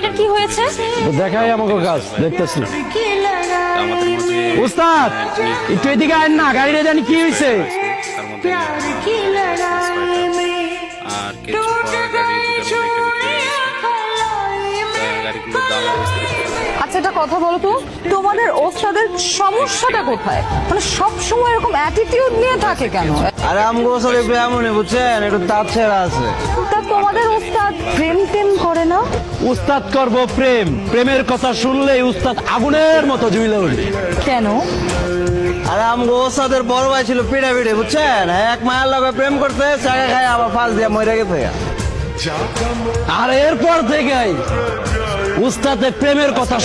গাড়িটার কি হয়েছে? দেখাই আমাকে কাজ দেখতেছি। আমাদের মধ্যে উস্তাদ একটু এদিকে আয় না, গাড়িটা জানি কি হয়েছে। তার মধ্যে আর কিছু গাড়িগুলোর দাম অবস্থা আচ্ছা একটা কথা বলো তো, তোমাদের ওস্তাদের সমস্যাটা কোথায়? মানে সবসময় এরকম অ্যাটিটিউড নিয়ে থাকে কেন? আরে আমগো সাথে এমনই বুঝছেন, একটু তাপ ছেড়া আছে। তা তোমাদের ওস্তাদ প্রেম টেম করে না? উস্তাদ করব প্রেম, প্রেমের কথা শুনলেই উস্তাদ আগুনের মতো জ্বলে উঠবে। কেন? আরে আমগো ওস্তাদের বড় ভাই ছিল পিড়ে পিড়ে বুঝছেন, এক মায়ের লগে প্রেম করতে চাকা খায় আবার ফাঁস দিয়ে মরে গেছে। আর এরপর থেকেই উস্তাদের প্রেমের কথা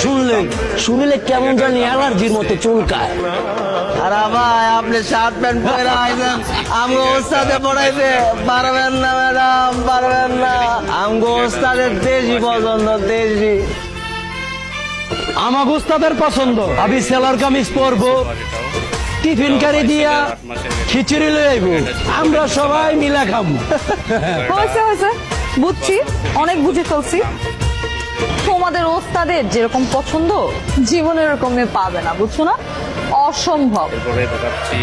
শুনলে কেমন জানি অ্যালার্জির মতো চুলকায়। আর ভাই আপনি শার্ট প্যান্ট পরে আইছেন, আমগো ওস্তাদে পড়াইতে পারবেন না ম্যাডাম, পারবেন না। আমগো ওস্তাদের দেশি পছন্দ, দেশি। আমার উস্তাদের পছন্দ আমি সেলার কামিজ পরবো, টিফিন কারি দিয়া খিচুড়ি লয়ে আইবো, আমরা সবাই মিলা খাবো। হয়েছে হয়েছে, বুঝছি, অনেক বুঝে ফেলছি। তোমাদের ওস্তাদের যেরকম পছন্দ জীবনে এরকম মেয়ে পাবে না, বুঝছো না? অসম্ভব। এরপরে দেখাচ্ছি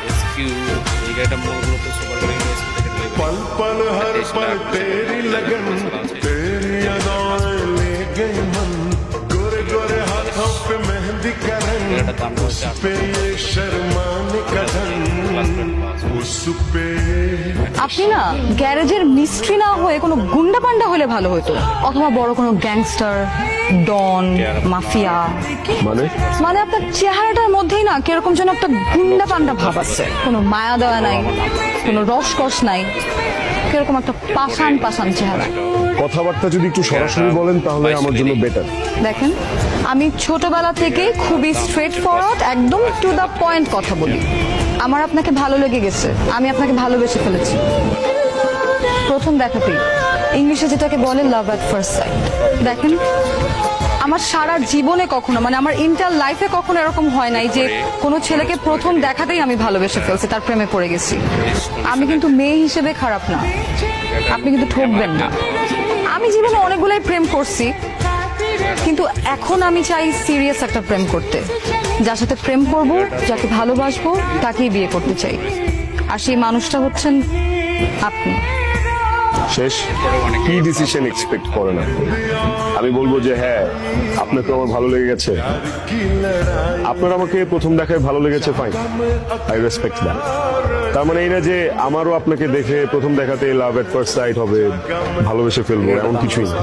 এসকিউ। এই গাড়িটা মূলত সুপার গাড়ি पल पल हर पल तेरी लगन तेरी अदाएं ले गई मन गोरे गोरे हाथों पे मेहंदी का रंग उस पे ये शर्माने का ढंग उस पे আপনি না গ্যারেজের মিস্ত্রি না হয়ে কোনো গুন্ডা পান্ডা হলে ভালো হতো, অথবা বড় কোনো গ্যাংস্টার, ডন, মাফিয়া। মানে আপনার চেহারাটার মধ্যেই না কিরকম যেন একটা গুন্ডা পান্ডা ভাব আছে, কোনো মায়া দেওয়া নাই, কোনো রসকস নাই, কিরকম একটা পাষাণ পাষাণ চেহারা। কথাবার্তা যদি একটু সরাসরি বলেন তাহলে আমার জন্য বেটার। দেখেন, আমি ছোটবেলা থেকে খুবই স্ট্রেট ফরওয়ার্ড, একদম টু দা পয়েন্ট কথা বলি। আমার আপনাকে ভালো লেগে গেছে, আমি আপনাকে ভালোবেসে ফেলেছি প্রথম দেখাতেই। ইংলিশে যেটাকে বলে লাভ অ্যাট ফার্স্ট সাইট। দেখেন, আমার সারা জীবনে কখনো, মানে আমার ইন্টার লাইফে কখনো এরকম হয় নাই যে কোনো ছেলেকে প্রথম দেখাতেই আমি ভালোবেসে ফেলছি, তার প্রেমে পড়ে গেছি। আমি কিন্তু মেয়ে হিসেবে খারাপ না, আপনি কিন্তু ঠকবেন না। আমি জীবনে অনেকগুলাই প্রেম করছি, কিন্তু এখন আমি চাই সিরিয়াস একটা প্রেম করতে। যার সাথে প্রেম করব, যাকে ভালোবাসবো, তাকেই বিয়ে করতে চাই। আর সেই মানুষটা হচ্ছেন আপনি। শেষ কি ডিসিশন এক্সপেক্ট করেন আপনি? আমি বলবো যে হ্যাঁ আপনাকে আমার ভালো লেগে গেছে, আপনার আমাকে প্রথম দেখায় ভালো লেগেছে, ফাইন, আই রেসপেক্ট দ্যাট। তার মানে এই না যে আমারও আপনাকে দেখে প্রথম দেখাতে লাভ এট ফার্স্ট সাইট হবে, ভালোবেসে ফেলবো, এমন কিছুই না।